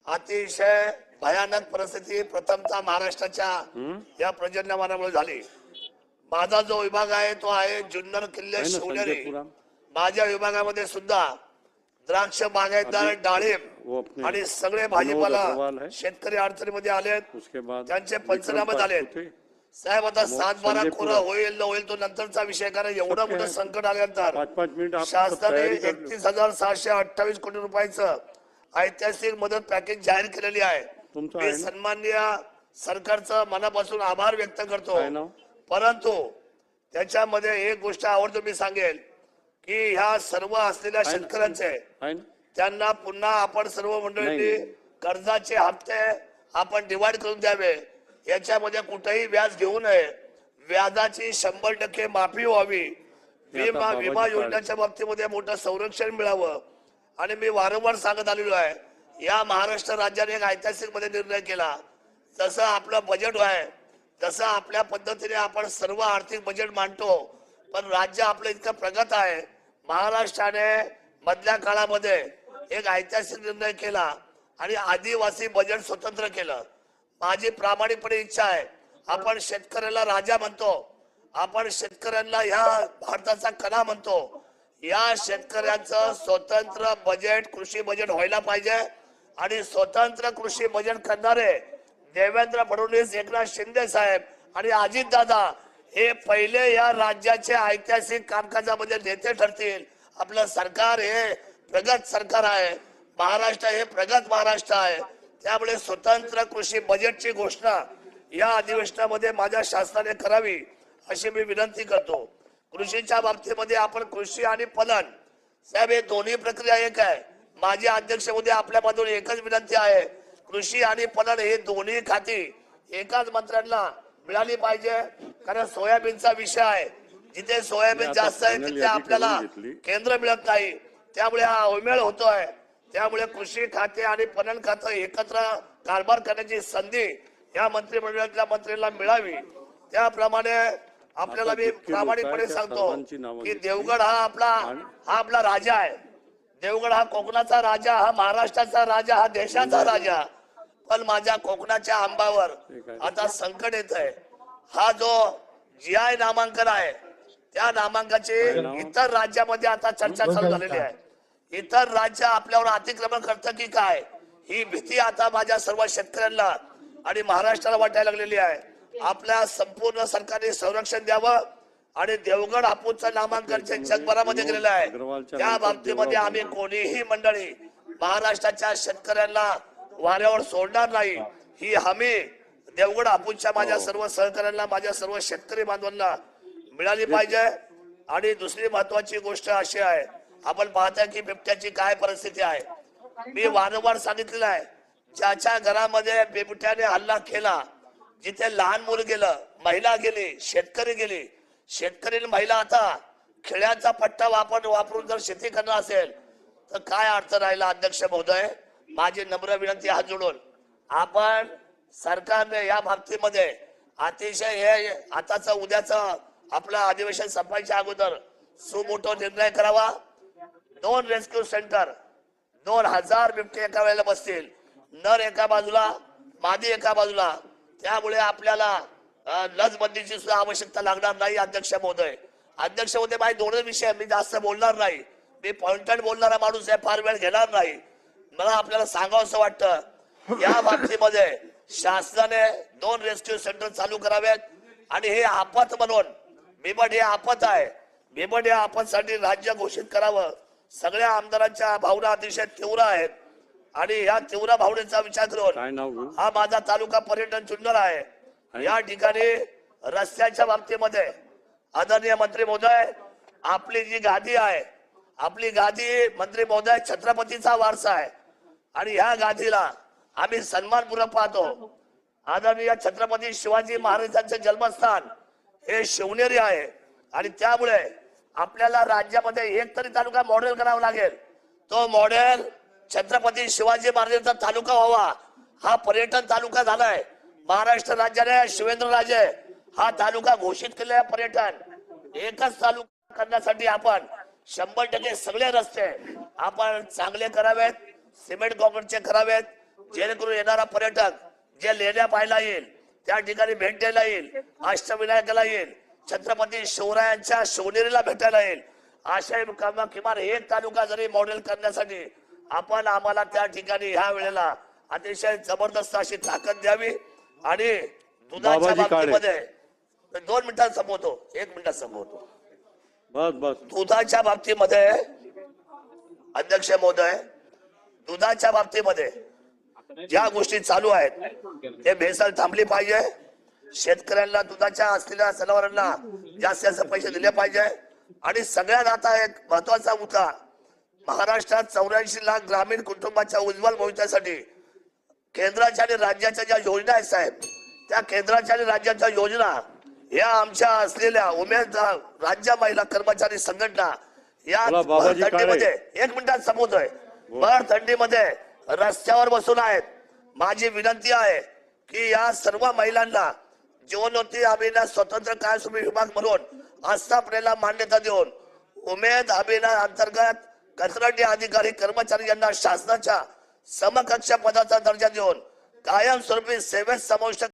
अतिशय भयानक परिस्थिती प्रथमतः महाराष्ट्राच्या या पर्जन्यमानामुळे झाली। माझा जो विभाग आहे तो आहे जुन्नर किल्ले शिवनेरी। माझ्या विभागामध्ये सुद्धा द्राक्ष बागायतदार, डाळिंब आणि सगळे भाजीपाला शेतकरी अडचणीमध्ये आले, त्यांचे पंचनामे झाले। साहेब आता 7-12 कोरा होईल न होईल तो नंतरचा विषय, कारण एवढं मोठं संकट आल्यानंतर शासनाने 31,628 कोटी रुपयाचं ऐतिहासिक मदत पॅकेज जाहीर केलेली आहे। मी सन्माननीय सरकारचं मनापासून आभार व्यक्त करतो, परंतु त्याच्यामध्ये एक गोष्ट आवडतो मी सांगेल की ह्या सर्व असलेल्या शेतकऱ्यांचे त्यांना पुन्हा आपण सर्व मंडळींनी कर्जाचे हप्ते आपण डिवाइड करून द्यावे, याच्यामध्ये कुठेही व्याज घेऊ नये, व्याजाची 100% माफी व्हावी, विमा योजनेच्या बाबतीमध्ये मोठं संरक्षण मिळावं। आणि मी वारंवार सांगत आलेलो आहे, या महाराष्ट्र राज्याने एक ऐतिहासिक मध्ये निर्णय केला, जसं आपलं बजेट आहे तसं आपल्या पद्धतीने आपण सर्व आर्थिक बजेट मांडतो, पण राज्य आपलं इतकं प्रगत आहे, महाराष्ट्राने मधल्या काळामध्ये एक ऐतिहासिक निर्णय केला आणि आदिवासी बजेट स्वतंत्र केलं। माझी प्रामाणिकपणे इच्छा आहे, आपण शेतकऱ्याला राजा म्हणतो, आपण शेतकऱ्यांना या भारताचा कणा म्हणतो, या शेतकऱ्यांचं स्वतंत्र बजेट कृषी बजेट व्हायला पाहिजे। आणि स्वतंत्र कृषी बजेट करणारे देवेंद्र फडणवीस, एकनाथ शिंदे साहेब आणि अजित दादा हे पहिले या राज्याचे ऐतिहासिक कामकाजामध्ये नेते ठरतील। आपलं सरकार हे प्रगत सरकार आहे, महाराष्ट्र हे प्रगत महाराष्ट्र आहे, त्यामुळे स्वतंत्र कृषी बजेटची घोषणा या अधिवेशनामध्ये माझ्या शासनाने करावी अशी मी विनंती करतो। कृषीच्या बाबतीमध्ये आपण कृषी आणि पणन साहेब हे दोन्ही प्रक्रिया एक आहे। माझे अध्यक्ष महोदय आपल्यामधून एकच विनंती आहे, कृषी आणि पणन हे दोन्ही खाती एकाच मंत्र्यांना मिळाली पाहिजे, कारण सोयाबीनचा विषय आहे, जिथे सोयाबीन जास्त आहे तिथे आपल्याला केंद्र मिळत नाही, त्यामुळे हा अवमेळ होतोय। त्यामुळे कृषी खाते आणि पणन खातं एकत्र कारभार करण्याची संधी या मंत्रिमंडळातल्या मंत्र्यांना मिळावी। त्याप्रमाणे आपल्याला मी प्रामाणिकपणे सांगतो की देवगड हा आपला राजा आहे, देवगड हा कोकणाचा राजा, हा महाराष्ट्राचा राजा, हा देशाचा राजा, पण माझ्या कोकणाच्या आंबावर आता संकट येत आहे। हा जो GI नामांकन आहे त्या नामांकनाची इतर राज्यामध्ये आता चर्चा चालू झालेली आहे, इतर राज्य आपल्यावर अतिक्रमण करतं की काय ही भीती आता माझ्या सर्व शेतकऱ्यांना आणि महाराष्ट्राला वाटायला लागलेली आहे। आपल्या संपूर्ण सरकारने संरक्षण द्यावं आणि देवगड हापूसचं नामांकन जगभरामध्ये गेलेलं आहे, त्या बाबतीमध्ये आम्ही कोणीही मंडळी महाराष्ट्राच्या शेतकऱ्यांना वाऱ्यावर सोडणार नाही, ही हमी देवगड हापूसच्या माझ्या सर्व सहकाऱ्यांना, माझ्या सर्व शेतकरी बांधवांना मिळाली पाहिजे। आणि दुसरी महत्वाची गोष्ट अशी आहे, आपण पाहताय की बिबट्याची काय परिस्थिती आहे। मी वारंवार सांगितलेलं आहे, ज्याच्या घरामध्ये बिबट्याने हल्ला केला, जिथे लहान मुलं गेलं, महिला गेली, शेतकरी गेली, शेतकरी महिला आता खेळ्याचा पट्टा वापरून जर शेती करणार असेल तर काय अर्थ राहिला। अध्यक्ष महोदय, माझी नम्र विनंती हात जोडून आपण सरकारने या बाबतीमध्ये अतिशय हे आताच उद्याचं आपलं अधिवेशन संपायच्या अगोदर सुमोठो निर्णय करावा। 2 रेस्क्यू सेंटर, 2000 बिबटे एका वेळेला बसतील, नर एका बाजूला, मादी एका बाजूला, त्यामुळे आपल्याला लसबंदीची सुद्धा आवश्यकता लागणार नाही। अध्यक्ष महोदय, माझे 2 विषय, मी जास्त बोलणार नाही, मी पॉइंटेड बोलणारा माणूस आहे, फार वेळ घेणार नाही। मला आपल्याला सांगावं असं वाटतं, या बाबतीमध्ये शासनाने 2 रेस्क्यू सेंटर चालू करावेत आणि हे आपत म्हणून, बिबट हे आपत आहे, बिबट या आपतसाठी राज्य घोषित करावं। सगळ्या आमदारांच्या भावना अतिशय तीव्र आहेत आणि या तीव्र भावनेचा विचार करून हा माझा तालुका पर्यटन जुन्नर आहे, या ठिकाणी रस्त्याच्या बाबतीमध्ये आदरणीय मंत्री महोदय, आपली जी गादी आहे, आपली गादी मंत्री महोदय छत्रपतीचा वारसा आहे आणि ह्या गादीला आम्ही सन्मानपूर्वक पाहतो। आदरणीय छत्रपती शिवाजी महाराजांचे जन्मस्थान हे शिवनेरी आहे आणि त्यामुळे आपल्याला राज्यामध्ये एक तरी तालुका मॉडेल करावा लागेल, तो मॉडेल छत्रपती शिवाजी महाराजांचा तालुका व्हावा। हा पर्यटन तालुका झालाय, महाराष्ट्र राज्याने शिवेंद्रराजे हा तालुका घोषित केलेला पर्यटन एकच तालुका करण्यासाठी आपण 100% सगळे रस्ते आपण चांगले करावेत, सिमेंट कॉन्क्रीटचे करावेत, जेणेकरून येणारा पर्यटक जे लेण्या पाहायला येईल, त्या ठिकाणी भेट द्यायला येईल, अष्टविनायकाला येईल, छत्रपती शिवरायांच्या शिवनेरीला भेटायला येईल, अशा किमान एक तालुका जरी मॉडेल करण्यासाठी आपण आम्हाला त्या ठिकाणी ह्या वेळेला अतिशय जबरदस्त अशी ताकद द्यावी. आणि दुधाच्या बाबतीमध्ये 2 मिनिटात संपवतो, 1 मिनिटात संपवतो. बस दुधाच्या बाबतीमध्ये अध्यक्ष महोदय, दुधाच्या बाबतीमध्ये ज्या गोष्टी चालू आहेत ते भेसळ थांबली पाहिजे. शेतकऱ्यांना दुधाच्या असलेल्या जनावरांना जास्तीत जास्त पैसे दिले पाहिजे. आणि सगळ्यात आता एक महत्वाचा मुद्दा, महाराष्ट्रात 84 लाख ग्रामीण कुटुंबाच्या उज्ज्वल भविष्यासाठी केंद्राच्या आणि राज्याच्या ज्या योजना आहेत साहेब, त्या केंद्राच्या आणि राज्याच्या योजना या आमच्या असलेल्या उमेद राज्य महिला कर्मचारी संघटना या थंडीमध्ये 1 मिनिटात संपवतोय, भर थंडीमध्ये रस्त्यावर बसून आहेत. माझी विनंती आहे की या सर्व महिलांना जीवनोन्नती अभियान स्वतंत्र कायस्वरूपी विभाग म्हणून आस्थापनेला मान्यता देऊन उमेद अभियाना अंतर्गत कंत्राटी अधिकारी कर्मचारी यांना शासनाच्या समकक्ष पदाचा दर्जा देऊन कायमस्वरूपी सेवेत समाविष्ट